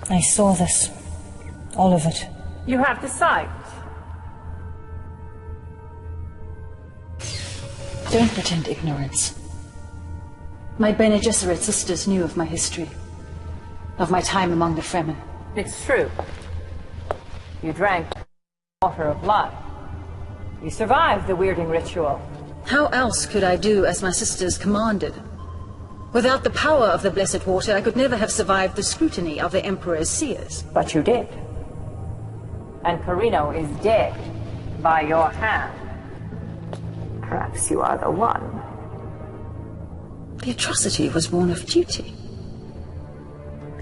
I saw this. All of it. You have the sight. Don't pretend ignorance. My Bene Gesserit sisters knew of my history. Of my time among the Fremen. It's true. You drank water of life. You survived the weirding ritual. How else could I do as my sisters commanded? Without the power of the blessed water, I could never have survived the scrutiny of the Emperor's seers. But you did. And Carino is dead by your hand. Perhaps you are the one. The atrocity was born of duty.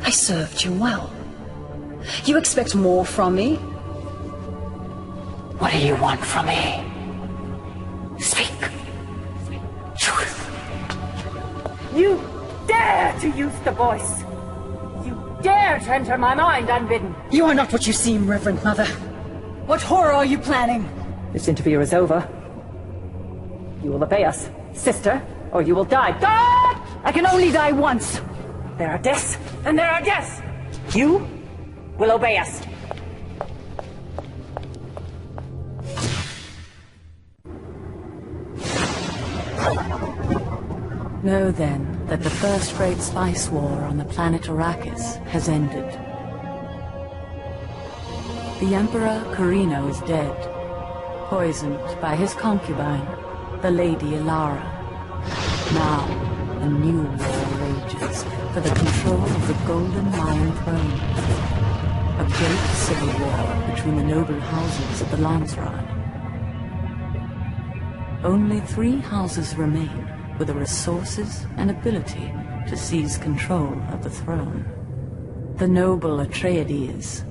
I served you well. You expect more from me? What do you want from me? Speak. Truth. You dare to use the voice! You dare to enter my mind unbidden! You are not what you seem, Reverend Mother. What horror are you planning? This interview is over. You will obey us, sister, or you will die. God! I can only die once. There are deaths, and there are deaths. You will obey us. Know then that the first great spice war on the planet Arrakis has ended. The Emperor Carino is dead, poisoned by his concubine, the Lady Ilara. Now, a new war rages for the control of the Golden Lion Throne. A great civil war between the noble houses of the Landsraad. Only 3 houses remain with the resources and ability to seize control of the throne. The noble Atreides,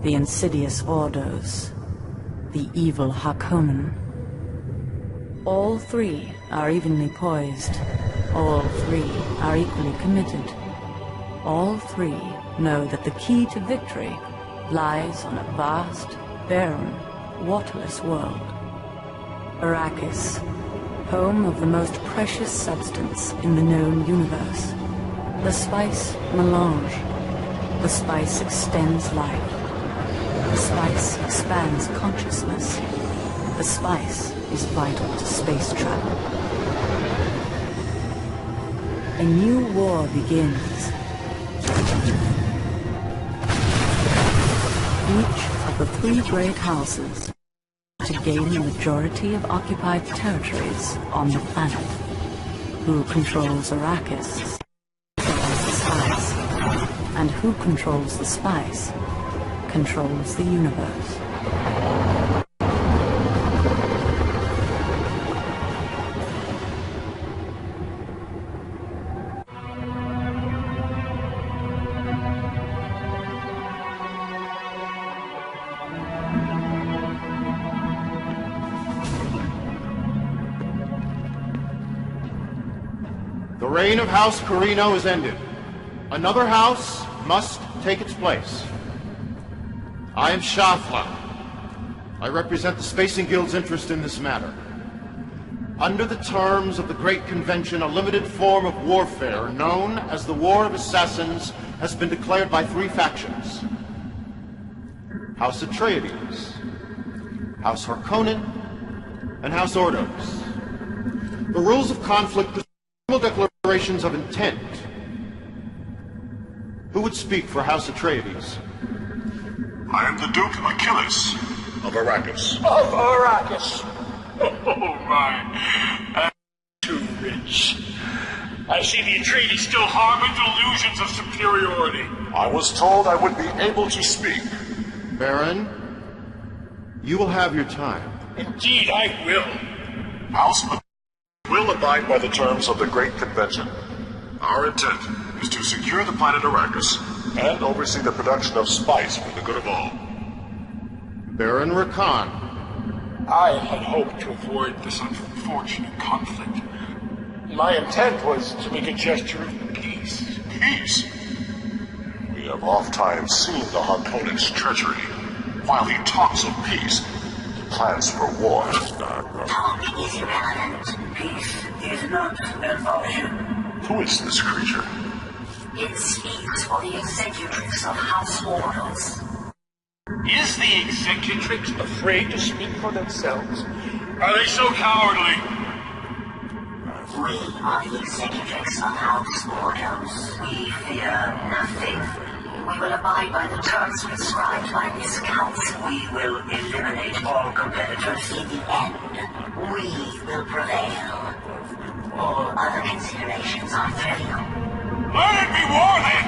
the insidious Ordos, the evil Harkonnen. All 3 are evenly poised. All 3 are equally committed. All 3 know that the key to victory lies on a vast, barren, waterless world. Arrakis, home of the most precious substance in the known universe. The spice melange. The spice extends life. The spice expands consciousness. The spice is vital to space travel. A new war begins. Each of the 3 great houses to gain the majority of occupied territories on the planet. Who controls Arrakis controls the spice, and who controls the spice controls the universe. The reign of House Carino is ended. Another house must take its place. I am Shafla. I represent the Spacing Guild's interest in this matter. Under the terms of the Great Convention, a limited form of warfare known as the War of Assassins has been declared by 3 factions. House Atreides, House Harkonnen, and House Ordos. The rules of conflict are declarations of intent. Who would speak for House Atreides? I am the Duke Achilles of Arrakis. Of Arrakis! Oh my, I'm too rich. I see the Atreides still harbor delusions of superiority. I was told I would be able to speak. Baron, you will have your time. Indeed, I will. House will abide by the terms of the Great Convention. Our intent is to secure the planet Arrakis and oversee the production of spice for the good of all. Baron Rakan. I had hoped to avoid this unfortunate conflict. My intent was to make a gesture of peace. Peace? We have oft-times seen the Harkonnen's treachery. While he talks of peace, he plans for war. Talking is irrelevant. Peace is not an option. Who is this creature? It speaks for the executrix of House Ordos. Is the executrix afraid to speak for themselves? Are they so cowardly? We are the executrix of House Ordos. We fear nothing. We will abide by the terms prescribed by this council. We will eliminate all competitors in the end. We will prevail. All other considerations are trivial. Let it be war then!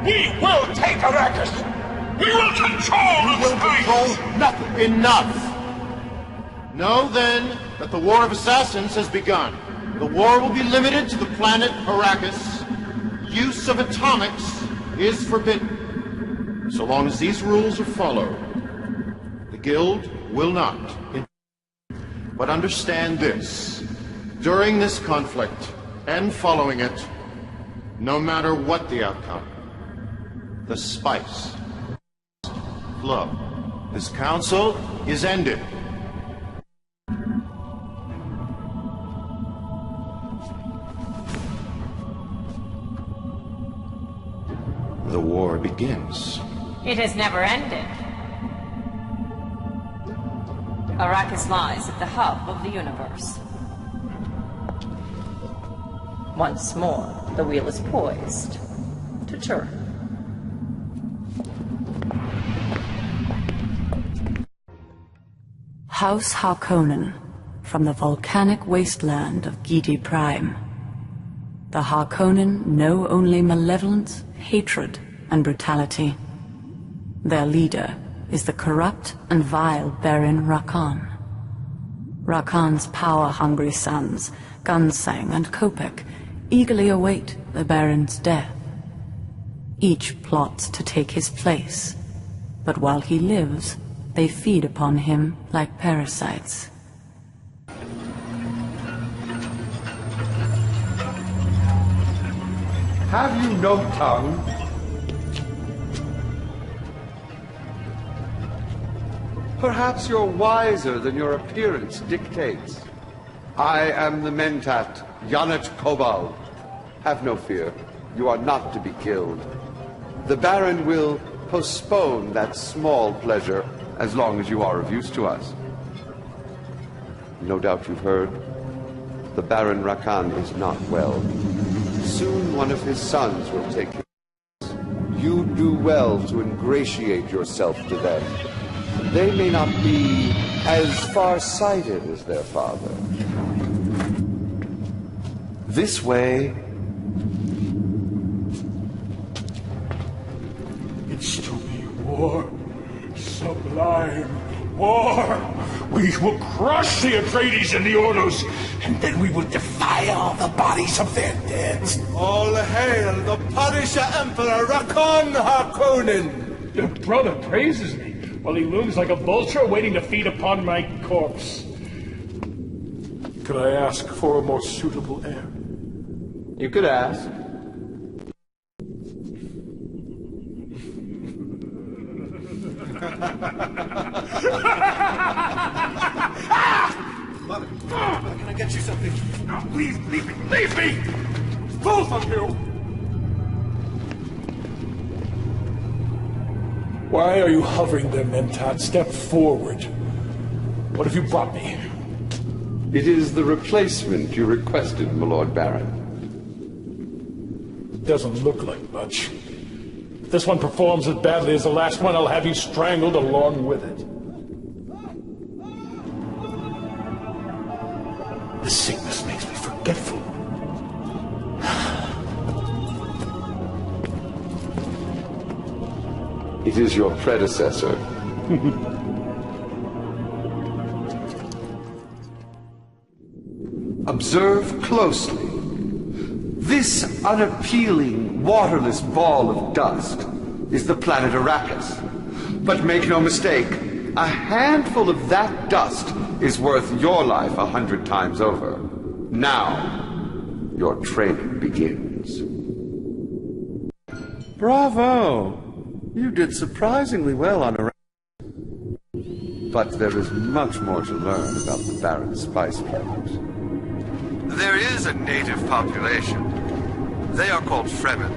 We will take Arrakis! We will control the space! Control nothing. Enough! Know then that the War of Assassins has begun. The war will be limited to the planet Arrakis. Use of atomics is forbidden. So long as these rules are followed, the Guild will not. But understand this. During this conflict, and following it, no matter what the outcome, the spice flow. This council is ended. The war begins. It has never ended. Arrakis lies at the hub of the universe. Once more, the wheel is poised to turn. House Harkonnen, from the volcanic wasteland of Gidi Prime. The Harkonnen know only malevolence, hatred, and brutality. Their leader is the corrupt and vile Baron Rakan. Rakan's power-hungry sons, Gunseng and Kopek, eagerly await the Baron's death. Each plots to take his place, but while he lives, they feed upon him like parasites. Have you no tongue? Perhaps you're wiser than your appearance dictates. I am the Mentat, Yonat Kobal. Have no fear. You are not to be killed. The Baron will postpone that small pleasure as long as you are of use to us. No doubt you've heard. The Baron Rakan is not well. Soon one of his sons will take his place. You do well to ingratiate yourself to them. They may not be as far-sighted as their father. This way. It's to be war. Sublime war. We will crush the Atreides and the Ordos, and then we will defile the bodies of their dead. All hail the Punisher Emperor Rakon Harkonnen! Your brother praises me, while he looms like a vulture waiting to feed upon my corpse. Could I ask for a more suitable heir? You could ask. Mother, can I get you something? No, leave me! Leave me! Both of you! Why are you hovering there, Mentat? Step forward. What have you brought me? It is the replacement you requested, my Lord Baron. Doesn't look like much. If this one performs as badly as the last one, I'll have you strangled along with it. The sickness makes me forgetful. It is your predecessor. Observe closely. This unappealing, waterless ball of dust is the planet Arrakis. But make no mistake, a handful of that dust is worth your life 100 times over. Now, your training begins. Bravo! You did surprisingly well on Arrakis. But there is much more to learn about the Baron's spice players. There is a native population. They are called Fremen.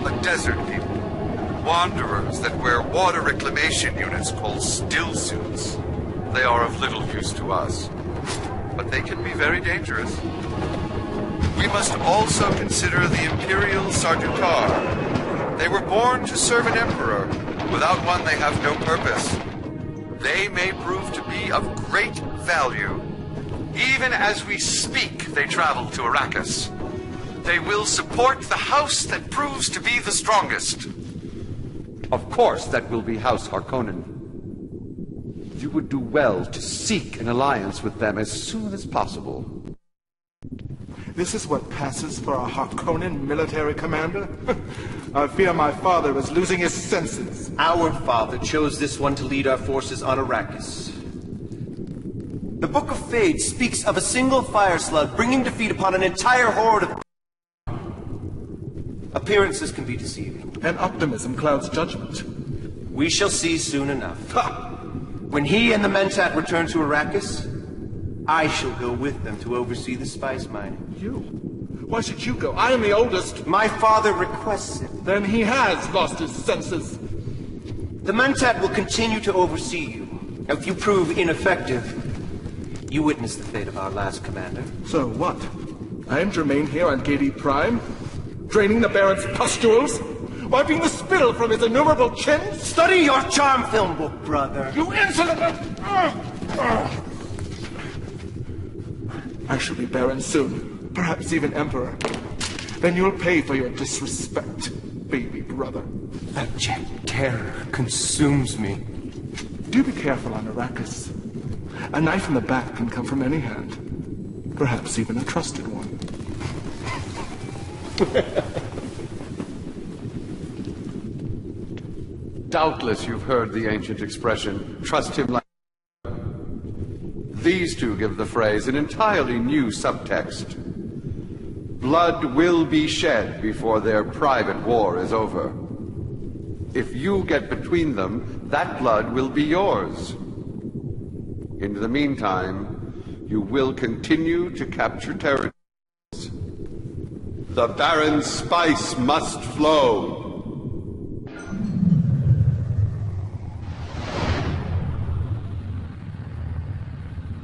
A desert people. Wanderers that wear water reclamation units called still suits. They are of little use to us, but they can be very dangerous. We must also consider the Imperial Sardaukar. They were born to serve an emperor. Without one, they have no purpose. They may prove to be of great value. Even as we speak, they travel to Arrakis. They will support the house that proves to be the strongest. Of course, that will be House Harkonnen. You would do well to seek an alliance with them as soon as possible. This is what passes for a Harkonnen military commander? I fear my father is losing his senses. Our father chose this one to lead our forces on Arrakis. The Book of Fade speaks of a single fire slug bringing defeat upon an entire horde of... Appearances can be deceiving. And optimism clouds judgment. We shall see soon enough. Ha! When he and the Mentat return to Arrakis, I shall go with them to oversee the spice mining. You? Why should you go? I am the oldest. My father requests it. Then he has lost his senses. The Mentat will continue to oversee you. If you prove ineffective, you witness the fate of our last commander. So what? I am to remain here on Gedi Prime? Draining the Baron's pustules? Wiping the spittle from his innumerable chins? Study your charm film book, brother. You insolent... I shall be Baron soon. Perhaps even Emperor. Then you'll pay for your disrespect, baby brother. Abject terror consumes me. Do be careful on Arrakis. A knife in the back can come from any hand. Perhaps even a trusted one. Doubtless you've heard the ancient expression, trust him like... These two give the phrase an entirely new subtext. Blood will be shed before their private war is over. If you get between them, that blood will be yours. In the meantime, you will continue to capture territories. The Baron's spice must flow.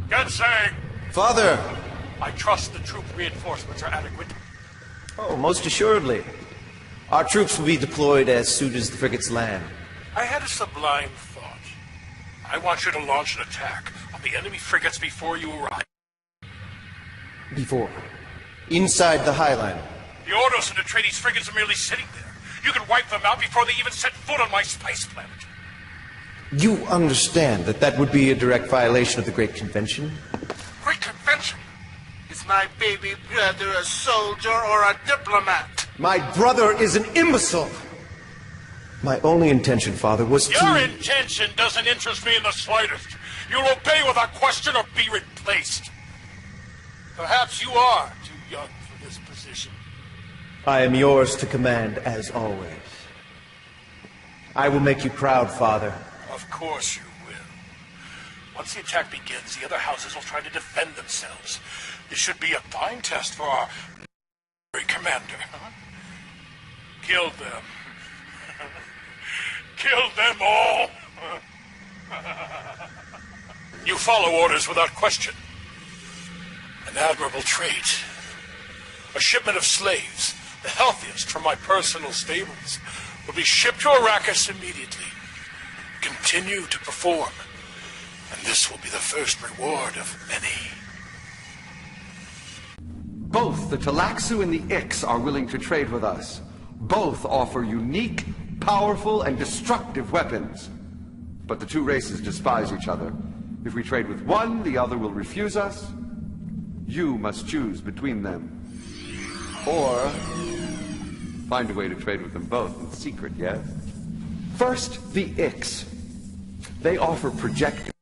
Gunseng! Father! I trust the troop reinforcements are adequate. Oh, most assuredly. Our troops will be deployed as soon as the frigates land. I had a sublime thought. I want you to launch an attack on the enemy frigates before you arrive. Before? Inside the Highline. The Ordos and Atreides frigates are merely sitting there. You can wipe them out before they even set foot on my spice planet. You understand that that would be a direct violation of the Great Convention? Great Convention? Is my baby brother a soldier or a diplomat? My brother is an imbecile! My only intention, Father, was Your intention doesn't interest me in the slightest. You'll obey without question or be replaced. Perhaps you are too young for this position. I am yours to command, as always. I will make you proud, Father. Of course you will. Once the attack begins, the other houses will try to defend themselves. This should be a fine test for our commander. Kill them. Kill them all. You follow orders without question. An admirable trait. A shipment of slaves, the healthiest from my personal stables, will be shipped to Arrakis immediately. Continue to perform, and this will be the first reward of many. Both the Talaxu and the Ix are willing to trade with us. Both offer unique, powerful, and destructive weapons. But the two races despise each other. If we trade with one, the other will refuse us. You must choose between them. Or find a way to trade with them both in secret, yes? First, the Ix. They offer projectors,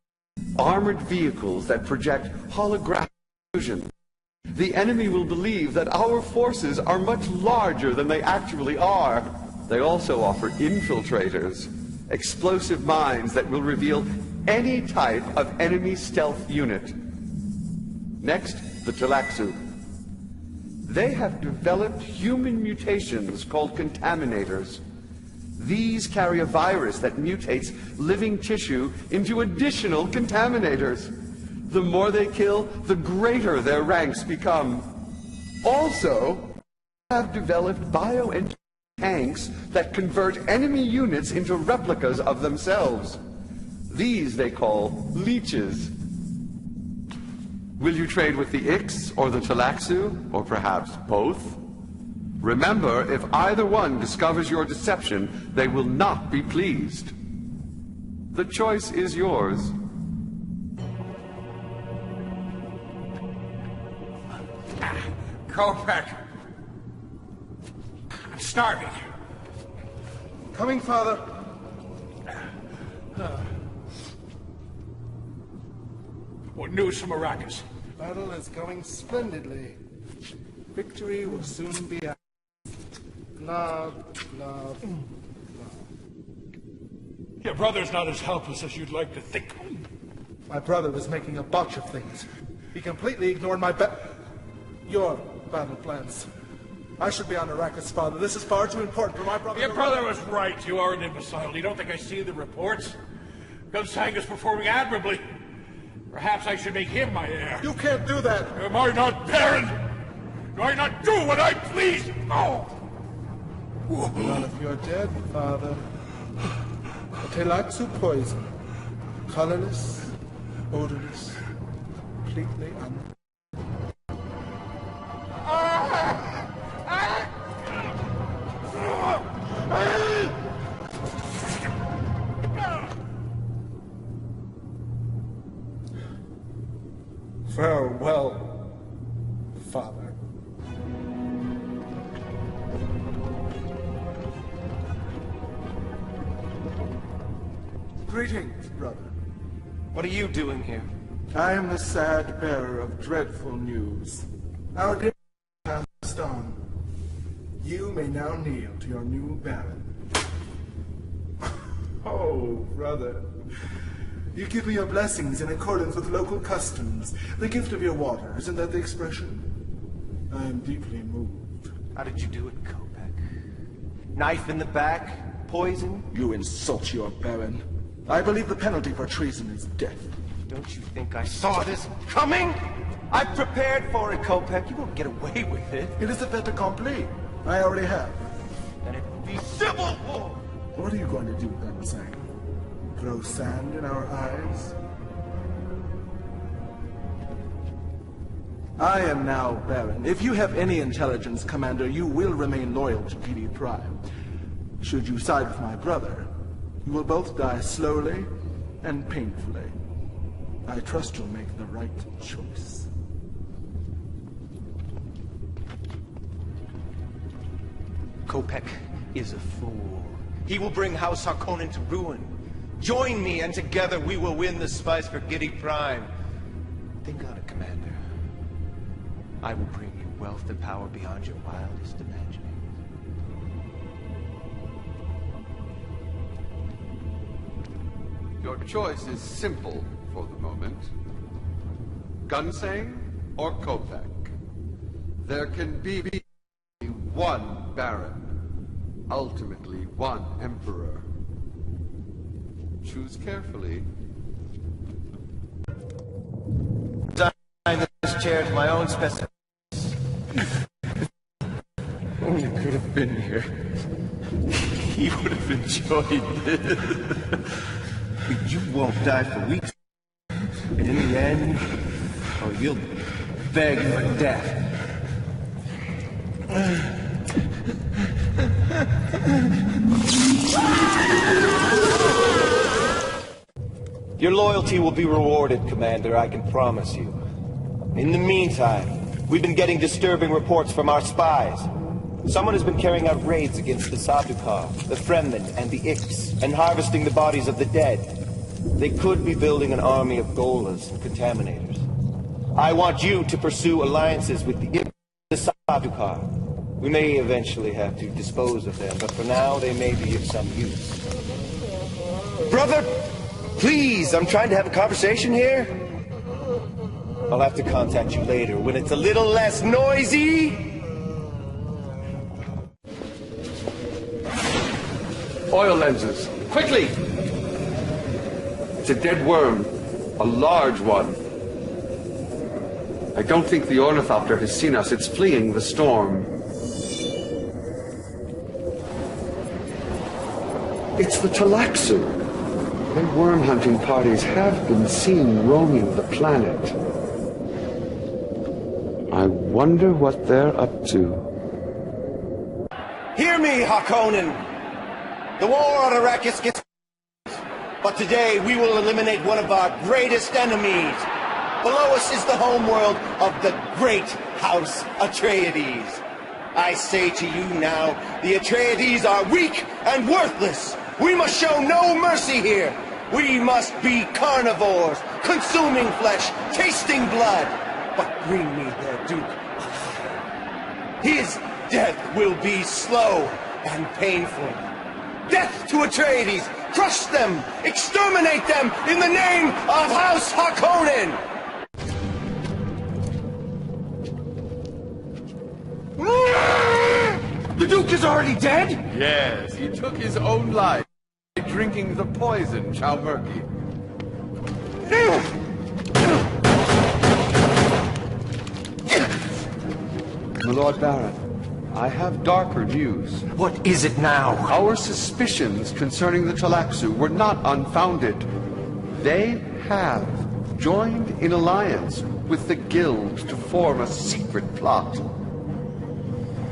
armored vehicles that project holographic illusion. The enemy will believe that our forces are much larger than they actually are. They also offer infiltrators, explosive mines that will reveal any type of enemy stealth unit. Next, the Talaxu. They have developed human mutations called contaminators. These carry a virus that mutates living tissue into additional contaminators. The more they kill, the greater their ranks become. Also, they have developed bioengineered tanks that convert enemy units into replicas of themselves. These they call leeches. Will you trade with the Ix or the Talaxu, or perhaps both? Remember, if either one discovers your deception, they will not be pleased. The choice is yours. Kopek! I'm starving. Coming, Father. What news from Arrakis? Battle is going splendidly. Victory will soon be ours. Love, love, love. Your brother's not as helpless as you'd like to think. My brother was making a botch of things. He completely ignored your battle plans. I should be on Arrakis, Father. This is far too important for my brother. Your brother was right. You are an imbecile. You don't think I see the reports? Gunseng is performing admirably. Perhaps I should make him my heir. You can't do that. Am I not Baron? Do I not do what I please? Oh! None of you are dead, Father. A Telaxu poison. Colorless, odorless, completely Farewell, Father. Greetings, brother. What are you doing here? I am the sad bearer of dreadful news. Our day has passed on. You may now kneel to your new Baron. Oh, brother. You give me your blessings in accordance with local customs. The gift of your water, isn't that the expression? I am deeply moved. How did you do it, Kopek? Knife in the back? Poison? You insult your Baron. I believe the penalty for treason is death. Don't you think I saw this coming? I prepared for it, Kopek. You won't get away with it. It is a fait accompli. I already have. Then it will be civil war! What are you going to do, Gunseng? Throw sand in our eyes? I am now Baron. If you have any intelligence, Commander, you will remain loyal to PD Prime. Should you side with my brother, you will both die slowly and painfully. I trust you'll make the right choice. Kopek is a fool. He will bring House Harkonnen to ruin. Join me, and together we will win the spice for Giddy Prime. Think on it, Commander. I will bring you wealth and power beyond your wildest imaginings. Your choice is simple for the moment. Gunseng or Kopek. There can be one Baron, ultimately one Emperor. Choose carefully. Design this chair to my own specifications. Only could have been here. He would have enjoyed this. But you won't die for weeks. And in the end, you'll beg for death. Your loyalty will be rewarded, Commander, I can promise you. In the meantime, we've been getting disturbing reports from our spies. Someone has been carrying out raids against the Sabdukar, the Fremen, and the Ix, and harvesting the bodies of the dead. They could be building an army of Golas and Contaminators. I want you to pursue alliances with the Ix and the Sabdukar. We may eventually have to dispose of them, but for now they may be of some use. Brother, please, I'm trying to have a conversation here. I'll have to contact you later when it's a little less noisy. oil lenses. Quickly! It's a dead worm. A large one. I don't think the ornithopter has seen us. It's fleeing the storm. It's the Talaxu. Their worm-hunting parties have been seen roaming the planet. I wonder what they're up to. Hear me, Harkonnen! The war on Arrakis gets... But today we will eliminate one of our greatest enemies. Below us is the homeworld of the great House Atreides. I say to you now, the Atreides are weak and worthless. We must show no mercy here. We must be carnivores, consuming flesh, tasting blood. But bring me their Duke. His death will be slow and painful. Death to Atreides! Crush them! Exterminate them in the name of House Harkonnen! The Duke is already dead? Yes, he took his own life by drinking the poison, Chowmurki. My Lord Baron, I have darker news. What is it now? Our suspicions concerning the Talaxu were not unfounded. They have joined in alliance with the Guild to form a secret plot.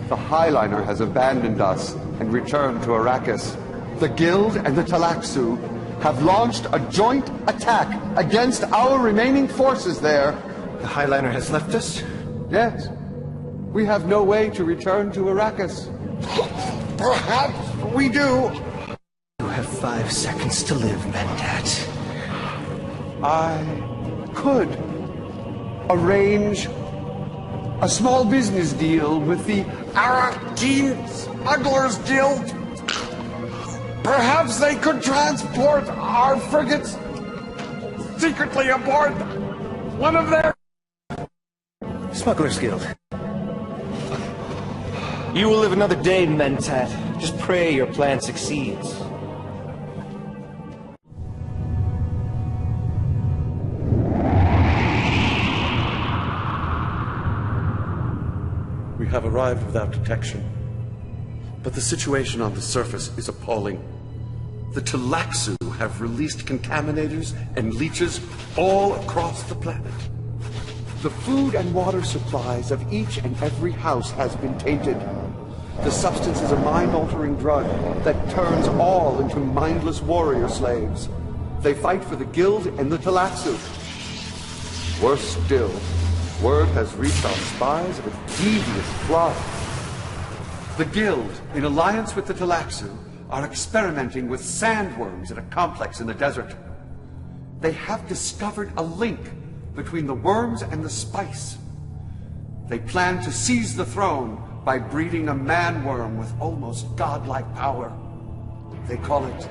The Highliner has abandoned us and returned to Arrakis. The Guild and the Talaxu have launched a joint attack against our remaining forces there. The Highliner has left us? Yes. We have no way to return to Arrakis. Perhaps we do. You have 5 seconds to live, Mentat. I could arrange a small business deal with the Arrakeen Smugglers Guild. Perhaps they could transport our frigates secretly aboard one of their... Smugglers Guild. You will live another day, Mentat. Just pray your plan succeeds. We have arrived without detection. But the situation on the surface is appalling. The Talaxu have released contaminators and leeches all across the planet. The food and water supplies of each and every house has been tainted. The substance is a mind-altering drug that turns all into mindless warrior slaves. They fight for the Guild and the Talaxu. Worse still, word has reached our spies of a devious plot. The Guild, in alliance with the Talaxu, are experimenting with sandworms at a complex in the desert. They have discovered a link between the worms and the spice. They plan to seize the throne by breeding a man-worm with almost godlike power. They call it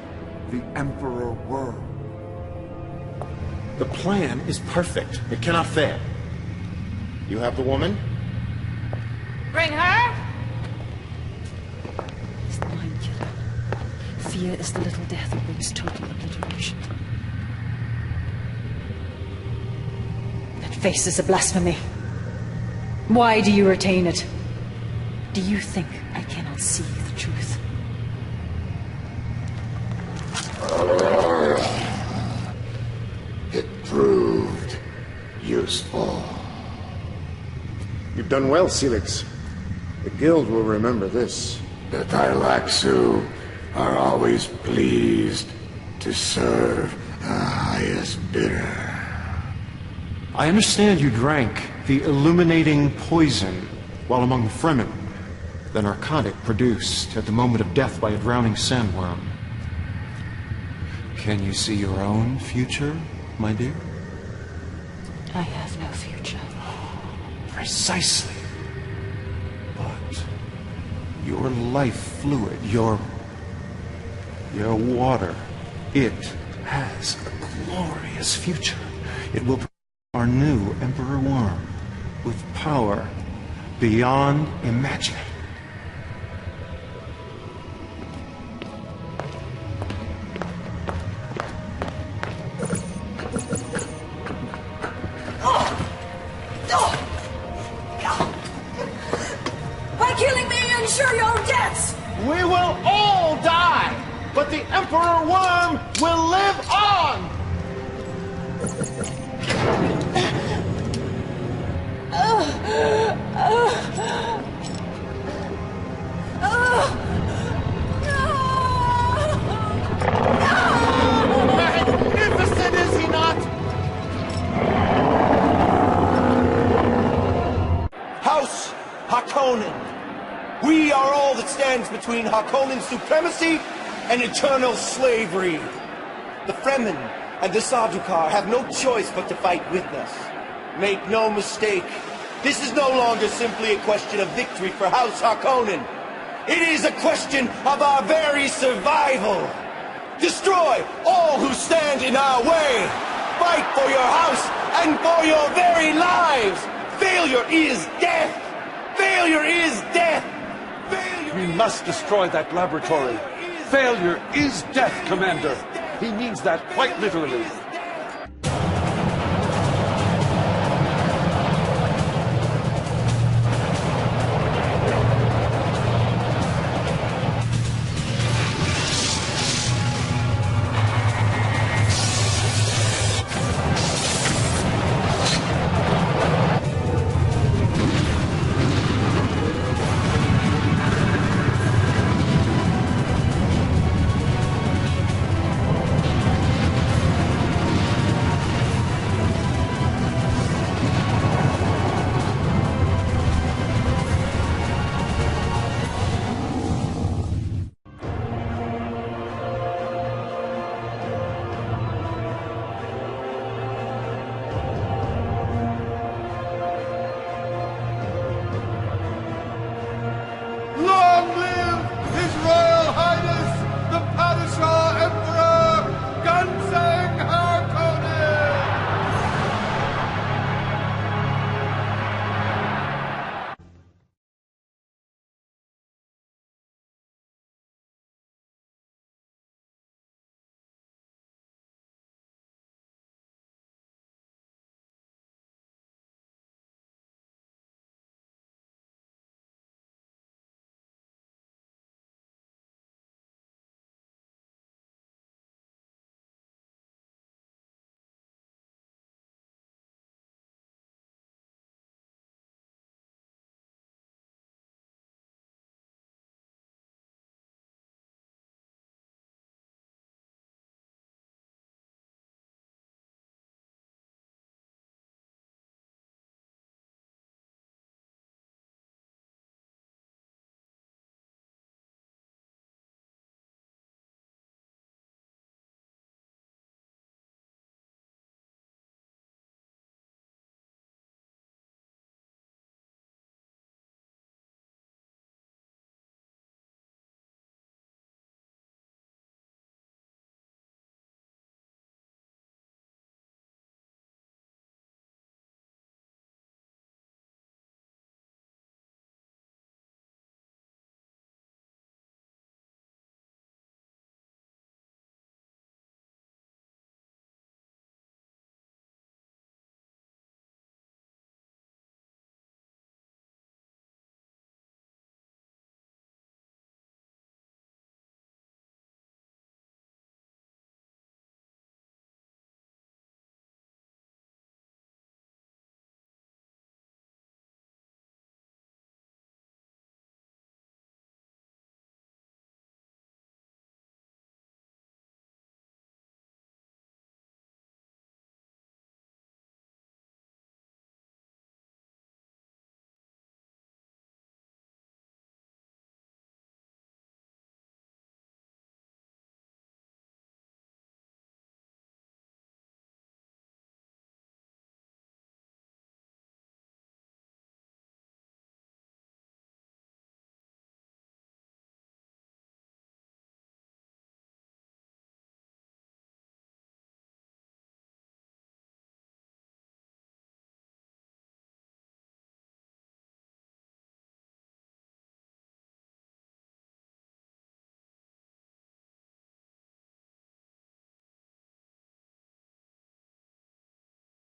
the Emperor Worm. The plan is perfect. It cannot fail. You have the woman? Bring her! It's the mind killer. Fear is the little death that brings total obliteration. That face is a blasphemy. Why do you retain it? Do you think I cannot see the truth? It proved useful. You've done well, Celix. The Guild will remember this. The Talaxu are always pleased to serve the highest bidder. I understand you drank the illuminating poison while among the Fremen, the narcotic produced at the moment of death by a drowning sandworm. Can you see your own future, my dear? I have no future. Precisely. But your life fluid, your water, it has a glorious future. It will our new Emperor Worm with power beyond imagining. ensure your deaths! We will all die, but the Emperor Worm will live on! Magnificent, is he not? House Harkonnen. We are all that stands between Harkonnen's supremacy and eternal slavery. The Fremen and the Sardaukar have no choice but to fight with us. Make no mistake, this is no longer simply a question of victory for House Harkonnen. It is a question of our very survival. Destroy all who stand in our way. Fight for your house and for your very lives. Failure is death. Failure is death. We must destroy that laboratory. Failure is death, Commander. He means that quite literally.